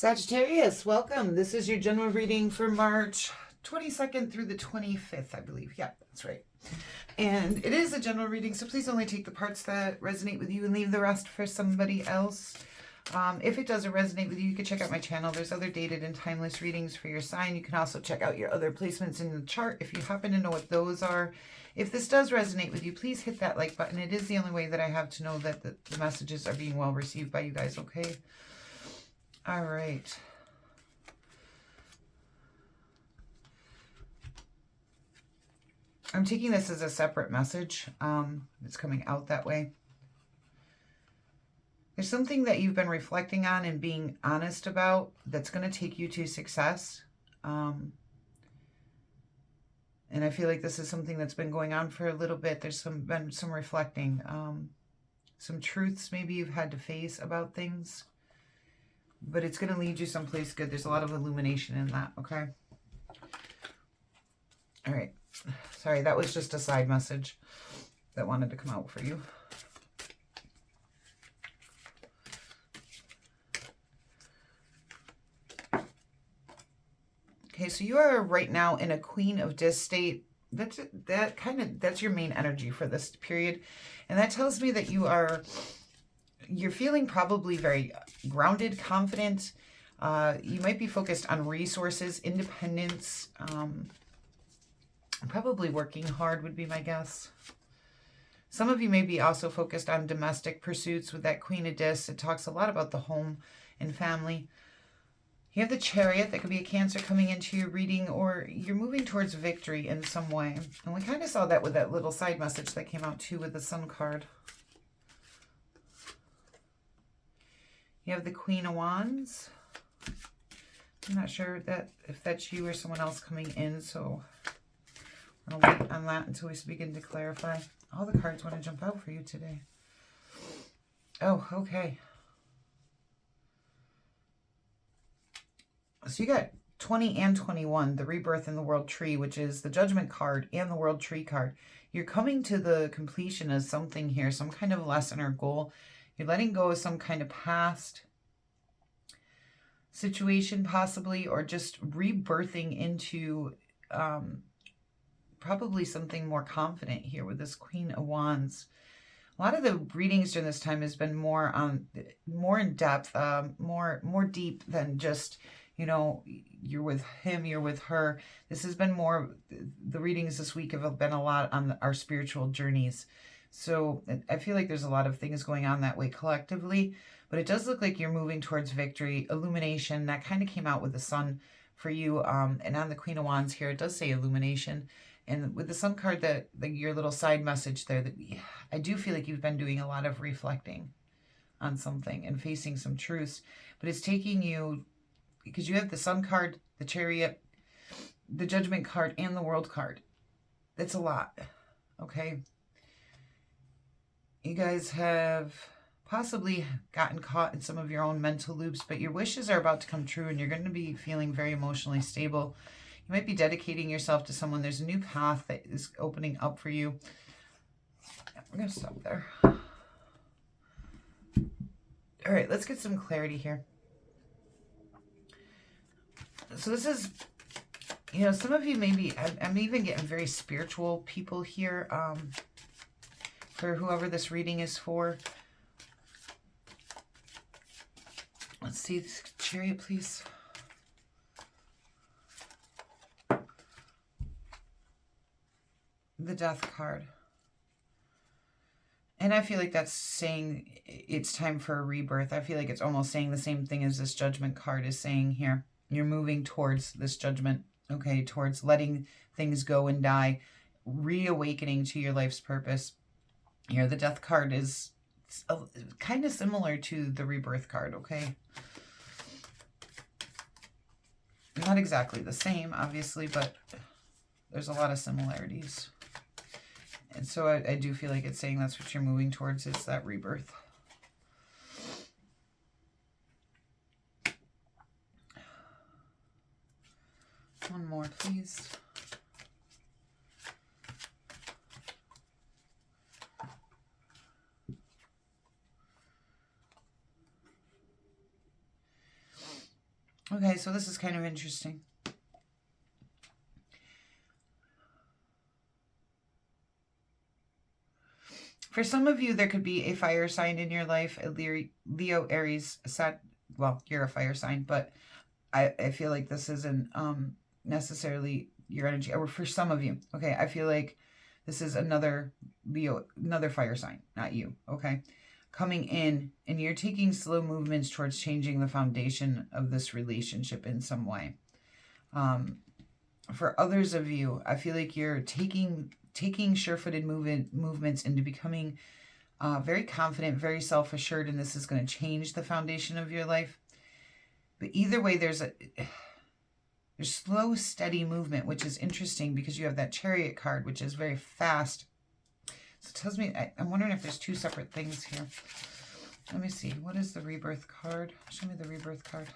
Sagittarius, welcome. This is your general reading for March 22nd through the 25th, I believe. Yeah, that's right. And it is a general reading, so please only take the parts that resonate with you and leave the rest for somebody else. If it doesn't resonate with you, you can check out my channel. There's other dated and timeless readings for your sign. You can also check out your other placements in the chart if you happen to know what those are. If this does resonate with you, please hit that like button. It is the only way that I have to know that the messages are being well received by you guys, okay? All right. I'm taking this as a separate message. It's coming out that way. There's something that you've been reflecting on and being honest about that's going to take you to success. And I feel like this is something that's been going on for a little bit. There's been some reflecting, some truths maybe you've had to face about things. But it's going to lead you someplace good. There's a lot of illumination in that, okay? All right. Sorry, that was just a side message that wanted to come out for you. Okay, so you are right now in a Queen of Discs state. That's your main energy for this period. And that tells me that you're feeling probably very grounded, confident. You might be focused on resources, independence, probably working hard would be my guess. Some of you may be also focused on domestic pursuits with that Queen of Discs. It talks a lot about the home and family. You have the Chariot. That could be a Cancer coming into your reading, or you're moving towards victory in some way. And we kind of saw that with that little side message that came out too with the Sun card. You have the Queen of Wands. I'm not sure if that's you or someone else coming in, so I'm going to wait on that until we begin to clarify. All the cards want to jump out for you today. Oh, okay. So you got 20 and 21, the Rebirth and the World Tree, which is the Judgment card and the World Tree card. You're coming to the completion of something here, some kind of lesson or goal. You're letting go of some kind of past situation possibly, or just rebirthing into probably something more confident here with this Queen of Wands. A lot of the readings during this time has been more in depth, more deep than just, you know, you're with him, you're with her. This has been more, the readings this week have been a lot on our spiritual journeys. So I feel like there's a lot of things going on that way collectively, but it does look like you're moving towards victory, illumination. That kind of came out with the Sun for you. And on the Queen of Wands here, it does say illumination. And with the Sun card, your little side message there, that I do feel like you've been doing a lot of reflecting on something and facing some truths. But it's taking you, because you have the Sun card, the Chariot, the Judgment card, and the World card. That's a lot, okay? You guys have possibly gotten caught in some of your own mental loops, but your wishes are about to come true and you're going to be feeling very emotionally stable. You might be dedicating yourself to someone. There's a new path that is opening up for you. We're going to stop there. All right, let's get some clarity here. So this is, you know, some of you maybe, I'm even getting very spiritual people here, for whoever this reading is for. Let's see this Chariot, please. The Death card. And I feel like that's saying it's time for a rebirth. I feel like it's almost saying the same thing as this Judgment card is saying here. You're moving towards this judgment, okay, towards letting things go and die, reawakening to your life's purpose. Here, the Death card is kind of similar to the Rebirth card, okay? Not exactly the same, obviously, but there's a lot of similarities. And so I do feel like it's saying that's what you're moving towards, is that rebirth. One more, please. Okay, so this is kind of interesting. For some of you, there could be a fire sign in your life, a Leo, Aries, well, you're a fire sign, but I feel like this isn't necessarily your energy. Or for some of you, okay, I feel like this is another Leo, another fire sign, not you, okay? Coming in, and you're taking slow movements towards changing the foundation of this relationship in some way. For others of you, I feel like you're taking sure-footed movements into becoming very confident, very self-assured, and this is going to change the foundation of your life. But either way, there's slow, steady movement, which is interesting because you have that Chariot card, which is very fast. So it tells me, I'm wondering if there's two separate things here. Let me see. What is the Rebirth card? Show me the Rebirth card.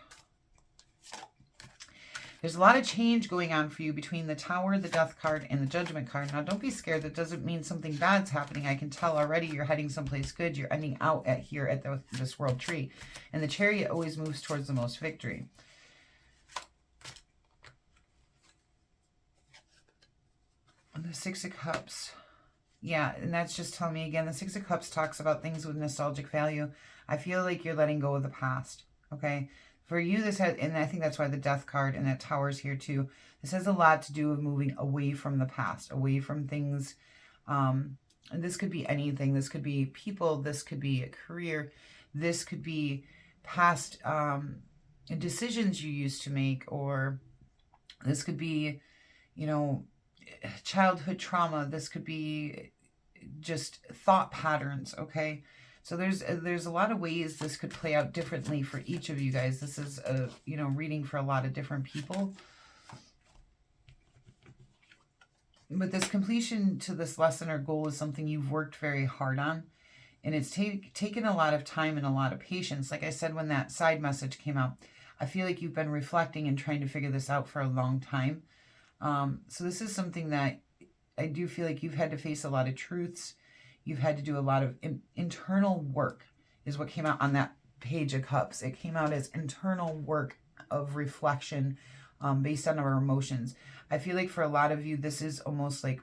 There's a lot of change going on for you between the Tower, the Death card, and the Judgment card. Now, don't be scared. That doesn't mean something bad's happening. I can tell already you're heading someplace good. You're ending out here at this World Tree. And the Chariot always moves towards the most victory. And the Six of Cups. Yeah, and that's just telling me again, the Six of Cups talks about things with nostalgic value. I feel like you're letting go of the past, okay? For you, this has, and I think that's why the Death card and that Tower's here too. This has a lot to do with moving away from the past, away from things. And this could be anything. This could be people. This could be a career. This could be past decisions you used to make, or this could be, you know, childhood trauma. This could be just thought patterns, okay? So there's a lot of ways this could play out differently for each of you guys. This is a, you know, reading for a lot of different people. But this completion to this lesson or goal is something you've worked very hard on. And it's taken a lot of time and a lot of patience. Like I said, when that side message came out, I feel like you've been reflecting and trying to figure this out for a long time. So this is something that I do feel like you've had to face a lot of truths. You've had to do a lot of internal work is what came out on that Page of Cups. It came out as internal work of reflection based on our emotions. I feel like for a lot of you, this is almost like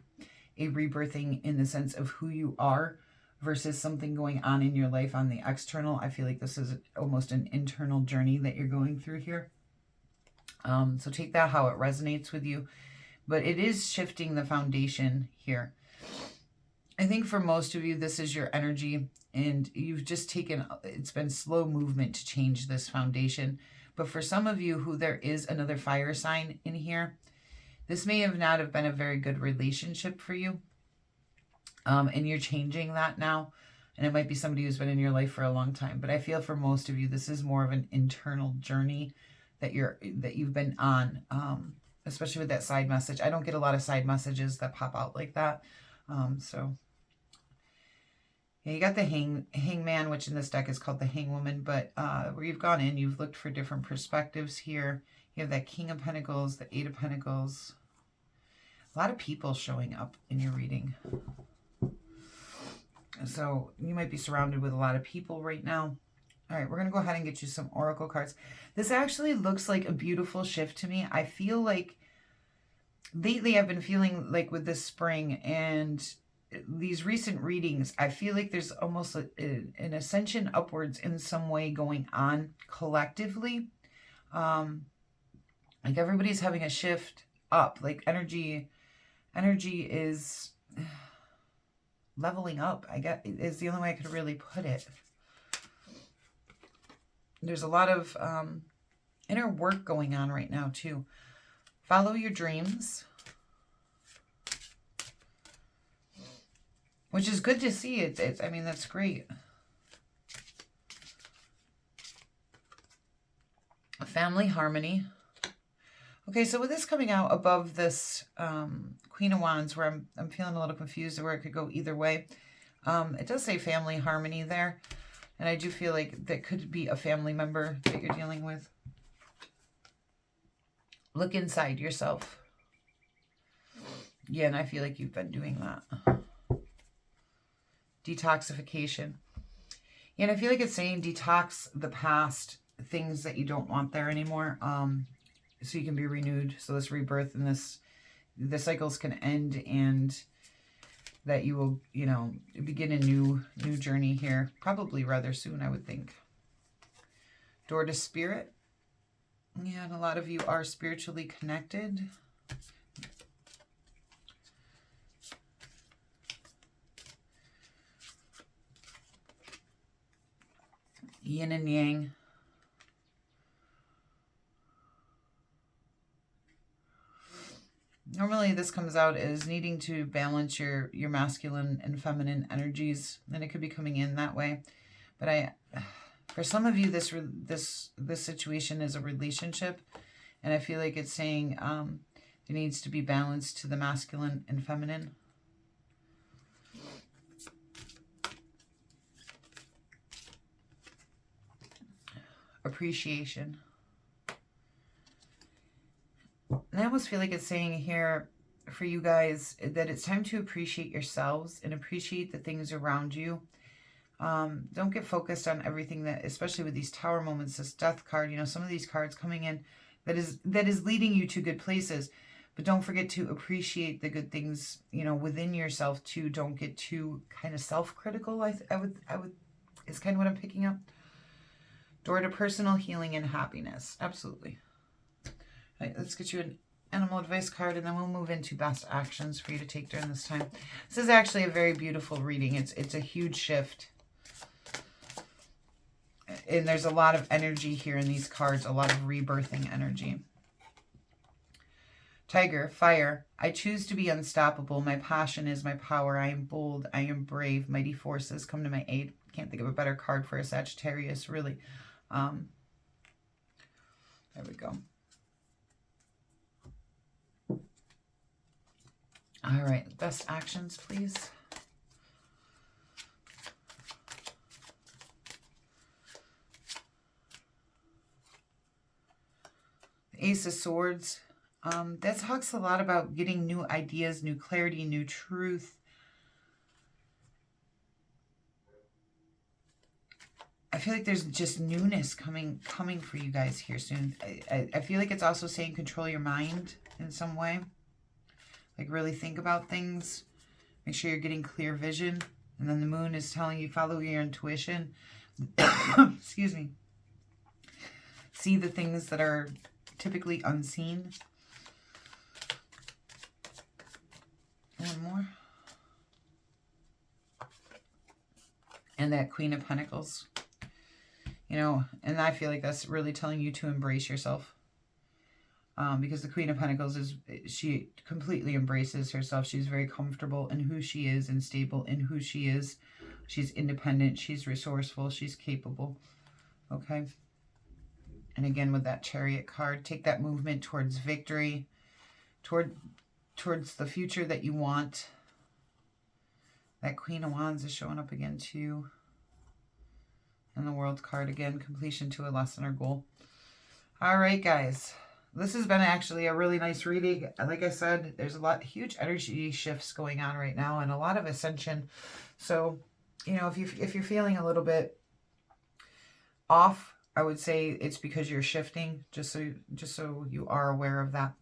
a rebirthing in the sense of who you are versus something going on in your life on the external. I feel like this is almost an internal journey that you're going through here. So take that how it resonates with you. But it is shifting the foundation here. I think for most of you, this is your energy, and you've just taken, it's been slow movement to change this foundation. But for some of you who there is another fire sign in here, this may not have been a very good relationship for you. And you're changing that now. And it might be somebody who's been in your life for a long time. But I feel for most of you, this is more of an internal journey that you've been on, especially with that side message. I don't get a lot of side messages that pop out like that. So yeah, you got the hangman, which in this deck is called the hangwoman, but where you've gone in, you've looked for different perspectives here. You have that King of Pentacles, the Eight of Pentacles. A lot of people showing up in your reading. So you might be surrounded with a lot of people right now. All right, we're going to go ahead and get you some oracle cards. This actually looks like a beautiful shift to me. I feel like lately I've been feeling like with this spring and these recent readings, I feel like there's almost an ascension upwards in some way going on collectively. Like everybody's having a shift up, like energy is leveling up, I guess, is the only way I could really put it. There's a lot of inner work going on right now too. Follow your dreams, which is good to see. I mean, that's great. Family harmony. Okay, so with this coming out above this Queen of Wands, where I'm feeling a little confused where it could go either way. It does say family harmony there. And I do feel like that could be a family member that you're dealing with. Look inside yourself. Yeah, and I feel like you've been doing that. Detoxification. Yeah, and I feel like it's saying detox the past things that you don't want there anymore, so you can be renewed. So this rebirth and the cycles can end, and that you will, you know, begin a new journey here, probably rather soon, I would think. Door to spirit. Yeah, and a lot of you are spiritually connected. Yin and yang. Normally this comes out as needing to balance your masculine and feminine energies, and it could be coming in that way. But for some of you, this situation is a relationship, and I feel like it's saying there needs to be balance to the masculine and feminine. Appreciation. And I almost feel like it's saying here for you guys that it's time to appreciate yourselves and appreciate the things around you. Don't get focused on everything that, especially with these tower moments, this death card, you know, some of these cards coming in that is leading you to good places. But don't forget to appreciate the good things, you know, within yourself too. Don't get too kind of self-critical. I would is kind of what I'm picking up. Door to personal healing and happiness. Absolutely. All right, let's get you an animal advice card, and then we'll move into best actions for you to take during this time. This is actually a very beautiful reading. It's a huge shift. And there's a lot of energy here in these cards, a lot of rebirthing energy. Tiger, fire. I choose to be unstoppable. My passion is my power. I am bold. I am brave. Mighty forces come to my aid. Can't think of a better card for a Sagittarius, really. There we go. All right, best actions, please. The Ace of Swords. That talks a lot about getting new ideas, new clarity, new truth. I feel like there's just newness coming for you guys here soon. I feel like it's also saying control your mind in some way. Like really think about things. Make sure you're getting clear vision. And then the moon is telling you follow your intuition. Excuse me. See the things that are typically unseen. One more. And that Queen of Pentacles. You know, and I feel like that's really telling you to embrace yourself. Because the Queen of Pentacles she completely embraces herself. She's very comfortable in who she is and stable in who she is. She's independent. She's resourceful. She's capable. Okay. And again, with that Chariot card, take that movement towards victory, towards the future that you want. That Queen of Wands is showing up again too. And the World card again, completion to a lesson or goal. All right, guys. This has been actually a really nice reading. Like I said, there's huge energy shifts going on right now and a lot of ascension. So, you know, if you're feeling a little bit off, I would say it's because you're shifting, just so you are aware of that.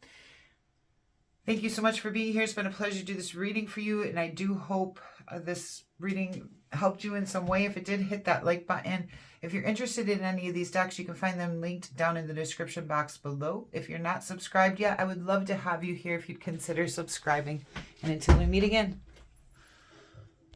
Thank you so much for being here. It's been a pleasure to do this reading for you, and I do hope this reading helped you in some way. If it did, hit that like button. If you're interested in any of these decks, you can find them linked down in the description box below. If you're not subscribed yet, I would love to have you here if you'd consider subscribing. And until we meet again,